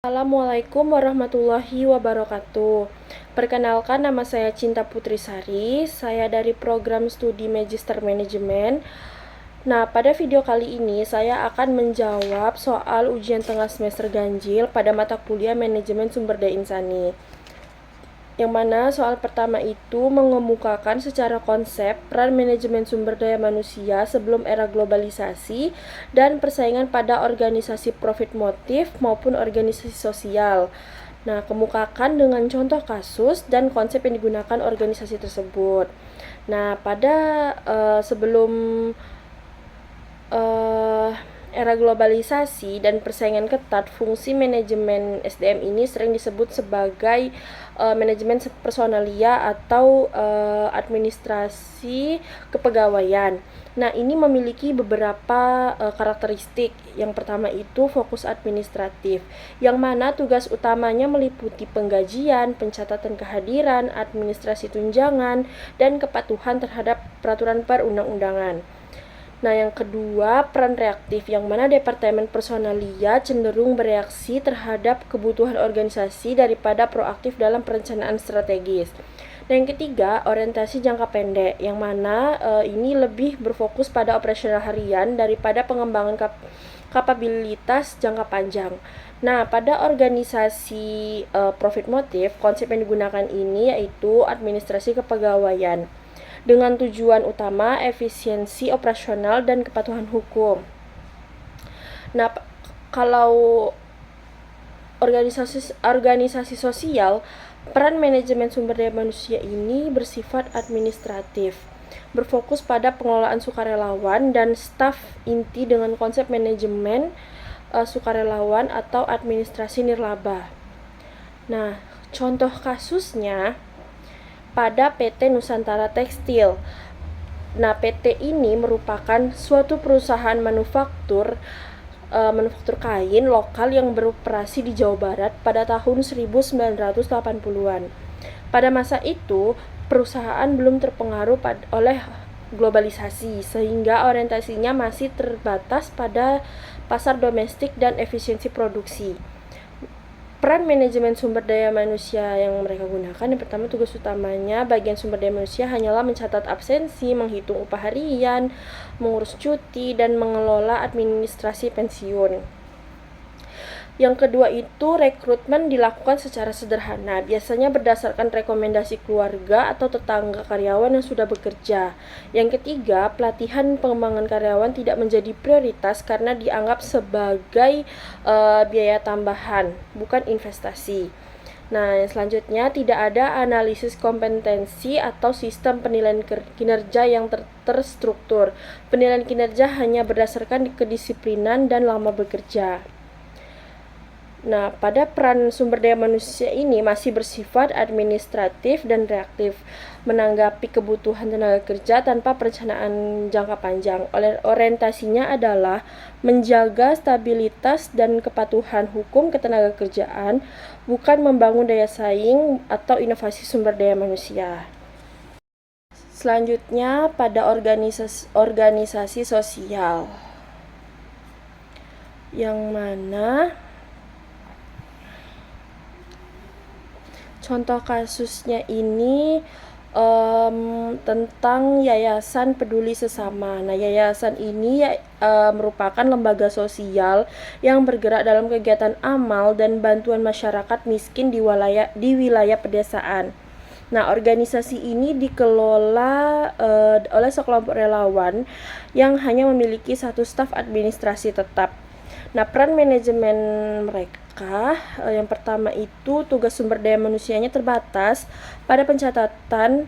Assalamualaikum warahmatullahi wabarakatuh. Perkenalkan, nama saya Cinta Putrisari. Saya dari program studi Magister Manajemen. Nah, pada video kali ini saya akan menjawab soal ujian tengah semester ganjil pada mata kuliah Manajemen Sumber Daya Insani. Yang mana soal pertama itu mengemukakan secara konsep peran manajemen sumber daya manusia sebelum era globalisasi dan persaingan pada organisasi profit motif maupun organisasi sosial. Nah, kemukakan dengan contoh kasus dan konsep yang digunakan organisasi tersebut. Nah, pada sebelum era globalisasi dan persaingan ketat, fungsi manajemen SDM ini sering disebut sebagai manajemen personalia atau administrasi kepegawaian. Nah, ini memiliki beberapa karakteristik. Yang pertama itu fokus administratif, yang mana tugas utamanya meliputi penggajian, pencatatan kehadiran, administrasi tunjangan, dan kepatuhan terhadap peraturan perundang-undangan. Nah, yang kedua, peran reaktif, yang mana Departemen Personalia cenderung bereaksi terhadap kebutuhan organisasi daripada proaktif dalam perencanaan strategis. Nah, yang ketiga, orientasi jangka pendek, yang mana ini lebih berfokus pada operasional harian daripada pengembangan kapabilitas jangka panjang. Nah, pada organisasi profit motif, konsep yang digunakan ini yaitu administrasi kepegawaian, dengan tujuan utama efisiensi operasional dan kepatuhan hukum. Nah, kalau organisasi sosial, peran manajemen sumber daya manusia ini bersifat administratif, berfokus pada pengelolaan sukarelawan dan staf inti dengan konsep manajemen sukarelawan atau administrasi nirlaba. Nah, contoh kasusnya pada PT Nusantara Tekstil. Nah, PT ini merupakan suatu perusahaan manufaktur kain lokal yang beroperasi di Jawa Barat pada tahun 1980-an. Pada masa itu, perusahaan belum terpengaruh oleh globalisasi, sehingga orientasinya masih terbatas pada pasar domestik dan efisiensi produksi. Peran manajemen sumber daya manusia yang mereka gunakan, yang pertama, tugas utamanya bagian sumber daya manusia hanyalah mencatat absensi, menghitung upah harian, mengurus cuti, dan mengelola administrasi pensiun. Yang kedua itu rekrutmen dilakukan secara sederhana, biasanya berdasarkan rekomendasi keluarga atau tetangga karyawan yang sudah bekerja. Yang ketiga, pelatihan pengembangan karyawan tidak menjadi prioritas karena dianggap sebagai biaya tambahan, bukan investasi. Nah, selanjutnya tidak ada analisis kompetensi atau sistem penilaian kinerja yang terstruktur. Penilaian kinerja hanya berdasarkan kedisiplinan dan lama bekerja. Nah, pada peran sumber daya manusia ini masih bersifat administratif dan reaktif, menanggapi kebutuhan tenaga kerja tanpa perencanaan jangka panjang. Orientasinya adalah menjaga stabilitas dan kepatuhan hukum ketenaga kerjaan, bukan membangun daya saing atau inovasi sumber daya manusia. Selanjutnya pada organisasi sosial, yang mana contoh kasusnya ini tentang Yayasan Peduli Sesama. Nah, yayasan ini merupakan lembaga sosial yang bergerak dalam kegiatan amal dan bantuan masyarakat miskin di wilayah pedesaan. Nah, organisasi ini dikelola oleh sekelompok relawan yang hanya memiliki satu staf administrasi tetap. Nah, peran manajemen mereka yang pertama itu tugas sumber daya manusianya terbatas pada pencatatan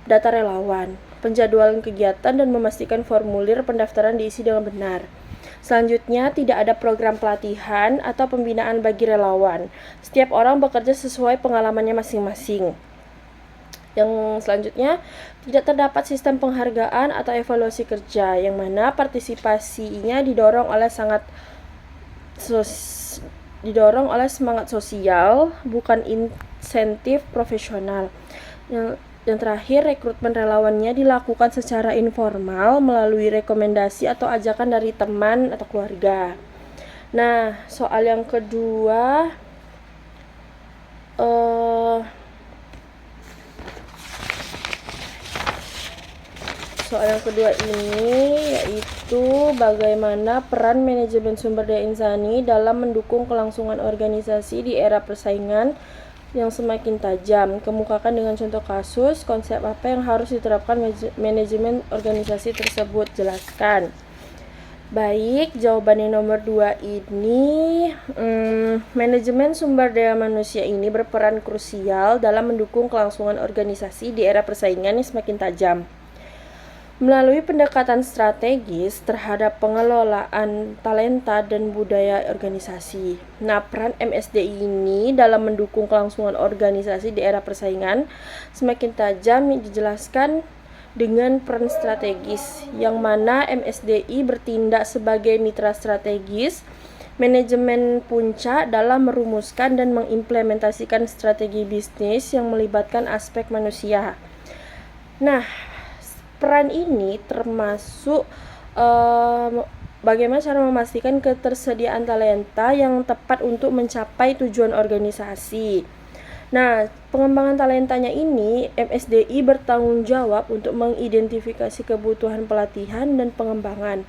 data relawan, penjadwalan kegiatan, dan memastikan formulir pendaftaran diisi dengan benar. Selanjutnya, tidak ada program pelatihan atau pembinaan bagi relawan. Setiap orang bekerja sesuai pengalamannya masing-masing. Yang selanjutnya, tidak terdapat sistem penghargaan atau evaluasi kerja, yang mana partisipasinya didorong oleh semangat sosial, bukan insentif profesional. Yang terakhir, rekrutmen relawannya dilakukan secara informal melalui rekomendasi atau ajakan dari teman atau keluarga. Nah, soal yang kedua Soal yang kedua ini yaitu bagaimana peran manajemen sumber daya insani dalam mendukung kelangsungan organisasi di era persaingan yang semakin tajam. Kemukakan dengan contoh kasus, konsep apa yang harus diterapkan manajemen organisasi tersebut. Jelaskan. Baik, jawaban yang nomor 2 ini, manajemen sumber daya manusia ini berperan krusial dalam mendukung kelangsungan organisasi di era persaingan yang semakin tajam. Melalui pendekatan strategis terhadap pengelolaan talenta dan budaya organisasi. Nah, peran MSDI ini dalam mendukung kelangsungan organisasi di era persaingan semakin tajam dijelaskan dengan peran strategis, yang mana MSDI bertindak sebagai mitra strategis manajemen puncak dalam merumuskan dan mengimplementasikan strategi bisnis yang melibatkan aspek manusia. Nah, peran ini termasuk bagaimana cara memastikan ketersediaan talenta yang tepat untuk mencapai tujuan organisasi. Nah, pengembangan talentanya ini, MSDI bertanggung jawab untuk mengidentifikasi kebutuhan pelatihan dan pengembangan,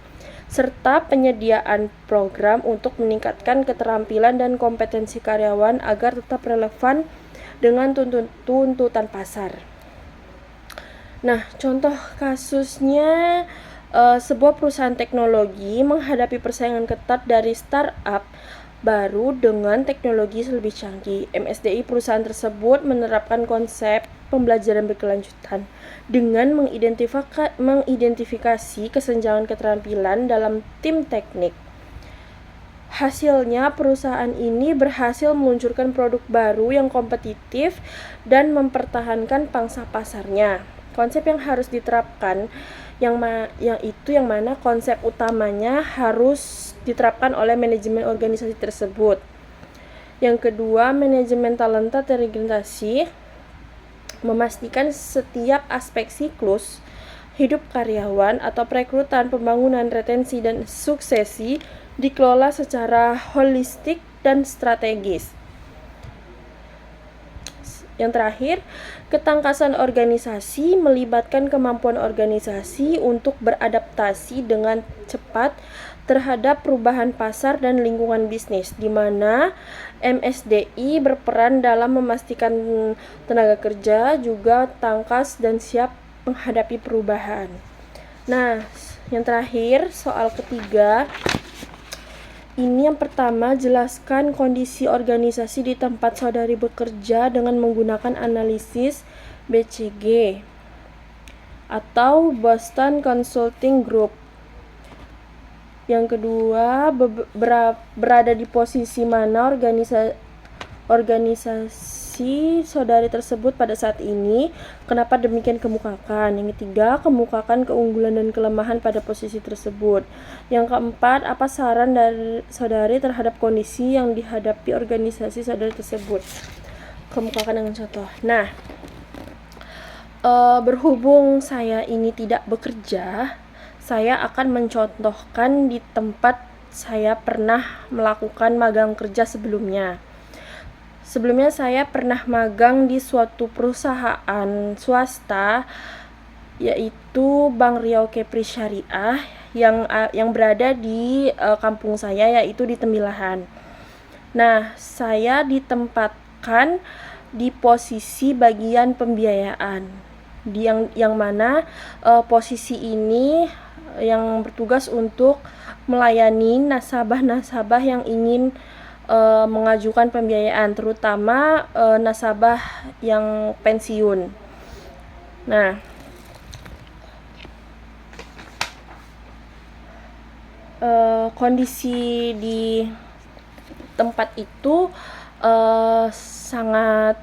serta penyediaan program untuk meningkatkan keterampilan dan kompetensi karyawan agar tetap relevan dengan tuntutan pasar. Nah, contoh kasusnya, sebuah perusahaan teknologi menghadapi persaingan ketat dari startup baru dengan teknologi lebih canggih. MSDI perusahaan tersebut menerapkan konsep pembelajaran berkelanjutan dengan mengidentifikasi kesenjangan keterampilan dalam tim teknik. Hasilnya, perusahaan ini berhasil meluncurkan produk baru yang kompetitif dan mempertahankan pangsa pasarnya. Konsep yang harus diterapkan yang mana konsep utamanya harus diterapkan oleh manajemen organisasi tersebut. Yang kedua, manajemen talenta terintegrasi memastikan setiap aspek siklus hidup karyawan atau perekrutan, pembangunan, retensi, dan suksesi dikelola secara holistik dan strategis. Yang terakhir, ketangkasan organisasi melibatkan kemampuan organisasi untuk beradaptasi dengan cepat terhadap perubahan pasar dan lingkungan bisnis, di mana MSDI berperan dalam memastikan tenaga kerja juga tangkas dan siap menghadapi perubahan. Nah, yang terakhir, soal ketiga. Ini yang pertama, jelaskan kondisi organisasi di tempat saudari bekerja dengan menggunakan analisis BCG atau Boston Consulting Group. Yang kedua, berada di posisi mana organisasi saudari tersebut pada saat ini, kenapa demikian kemukakan. Yang ketiga, kemukakan keunggulan dan kelemahan pada posisi tersebut. Yang keempat, apa saran dari saudari terhadap kondisi yang dihadapi organisasi saudari tersebut. Kemukakan dengan contoh. Nah, berhubung saya ini tidak bekerja, saya akan mencontohkan di tempat saya pernah melakukan magang kerja sebelumnya. Sebelumnya saya pernah magang di suatu perusahaan swasta, yaitu Bank Riau Kepri Syariah yang berada di kampung saya, yaitu di Tembilahan. Nah, saya ditempatkan di posisi bagian pembiayaan, yang mana posisi ini yang bertugas untuk melayani nasabah-nasabah yang ingin mengajukan pembiayaan, terutama nasabah yang pensiun. Nah, kondisi di tempat itu sangat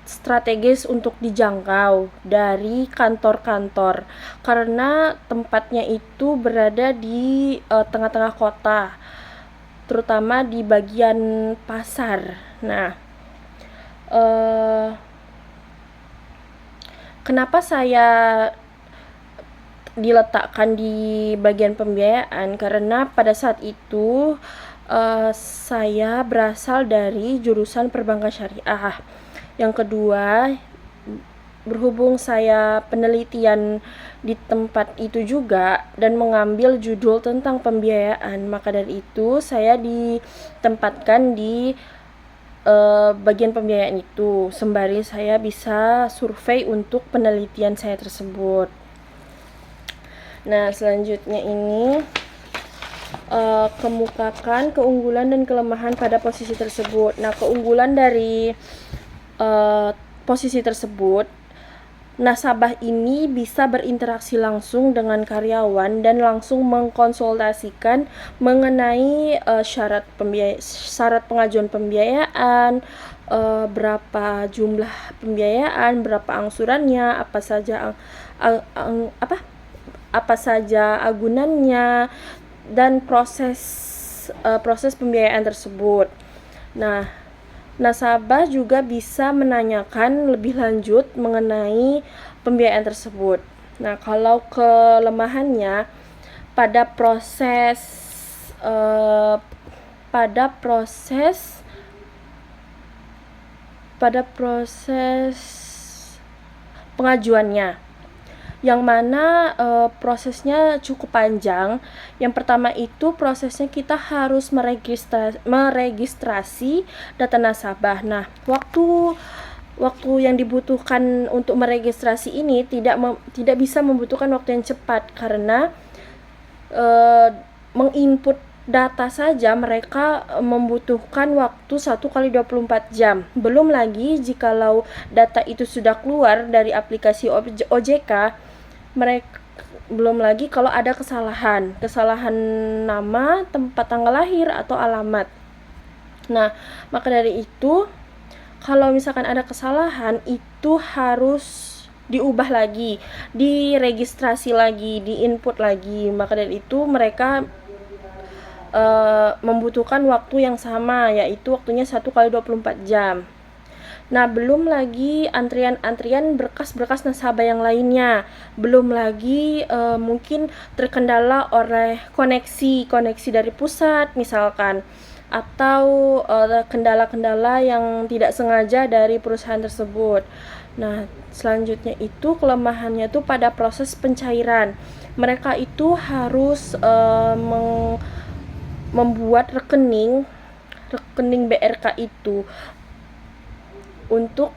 strategis untuk dijangkau dari kantor-kantor, karena tempatnya itu berada di tengah-tengah kota, terutama di bagian pasar. Nah, kenapa saya diletakkan di bagian pembiayaan? Karena pada saat itu saya berasal dari jurusan perbankan syariah. Yang kedua, berhubung saya penelitian di tempat itu juga dan mengambil judul tentang pembiayaan, maka dari itu saya ditempatkan di bagian pembiayaan itu, sembari saya bisa survei untuk penelitian saya tersebut. Nah, selanjutnya ini kemukakan keunggulan dan kelemahan pada posisi tersebut. Nah, keunggulan dari posisi tersebut, nasabah ini bisa berinteraksi langsung dengan karyawan dan langsung mengkonsultasikan mengenai syarat pengajuan pembiayaan, berapa jumlah pembiayaan, berapa angsurannya, apa saja agunannya, dan proses pembiayaan tersebut. Nah, nasabah juga bisa menanyakan lebih lanjut mengenai pembiayaan tersebut. Nah, kalau kelemahannya pada proses pengajuannya, yang mana prosesnya cukup panjang. Yang pertama itu prosesnya kita harus meregistrasi data nasabah. Nah, waktu yang dibutuhkan untuk meregistrasi ini tidak bisa membutuhkan waktu yang cepat, karena menginput data saja mereka membutuhkan waktu 1x24 jam. Belum lagi jikalau data itu sudah keluar dari aplikasi OJK, belum lagi kalau ada kesalahan nama, tempat tanggal lahir, atau alamat. Nah, maka dari itu, kalau misalkan ada kesalahan, itu harus diubah lagi, diregistrasi lagi, diinput lagi. Maka dari itu mereka membutuhkan waktu yang sama, yaitu waktunya 1x24 jam. Nah, belum lagi antrian berkas-berkas nasabah yang lainnya. Belum lagi mungkin terkendala oleh koneksi dari pusat misalkan, atau kendala-kendala yang tidak sengaja dari perusahaan tersebut. Nah, selanjutnya itu kelemahannya tuh pada proses pencairan. Mereka itu harus membuat rekening BRK itu untuk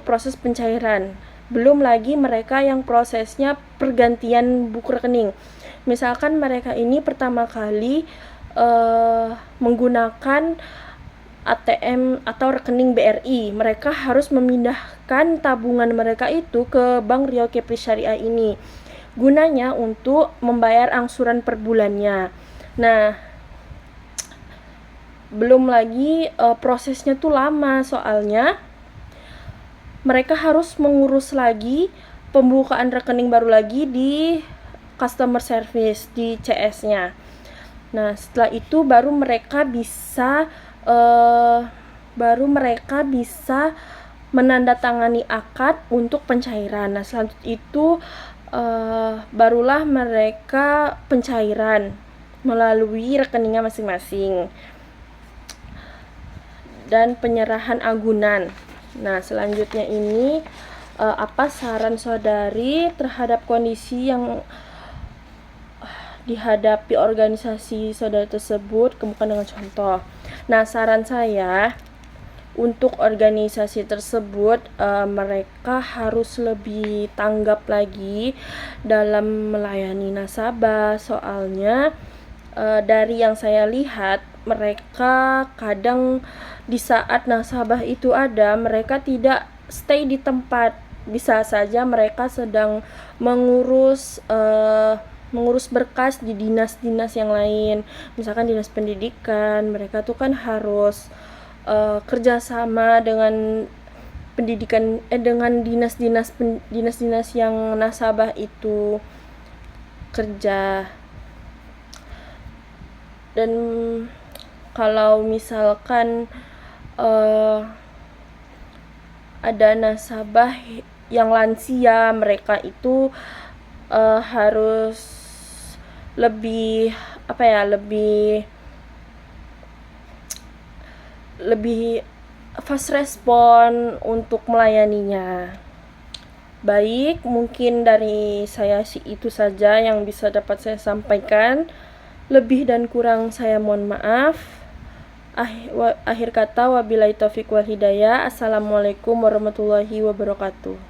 proses pencairan. Belum lagi mereka yang prosesnya pergantian buku rekening. Misalkan mereka ini pertama kali menggunakan ATM atau rekening BRI, mereka harus memindahkan tabungan mereka itu ke Bank Riau Kepri Syariah ini, gunanya untuk membayar angsuran per bulannya. Nah, belum lagi prosesnya tuh lama, soalnya mereka harus mengurus lagi pembukaan rekening baru lagi di customer service, di CS-nya. Nah, setelah itu baru mereka bisa menandatangani akad untuk pencairan. Nah, selanjutnya itu barulah mereka pencairan melalui rekeningnya masing-masing dan penyerahan agunan. Nah, selanjutnya ini apa saran saudari terhadap kondisi yang dihadapi organisasi saudari tersebut? Kemukakan dengan contoh. Nah, saran saya untuk organisasi tersebut, mereka harus lebih tanggap lagi dalam melayani nasabah. Soalnya dari yang saya lihat, mereka kadang di saat nasabah itu ada, mereka tidak stay di tempat. Bisa saja mereka sedang mengurus berkas di dinas-dinas yang lain, misalkan dinas pendidikan. Mereka tuh kan harus kerjasama dengan dengan dinas-dinas yang nasabah itu kerja. Dan kalau misalkan ada nasabah yang lansia, mereka itu harus lebih lebih fast respon untuk melayaninya. Baik, mungkin dari saya itu saja yang bisa dapat saya sampaikan. Lebih dan kurang saya mohon maaf. Akhir kata, wabillahi taufiq wal hidayah. Assalamualaikum warahmatullahi wabarakatuh.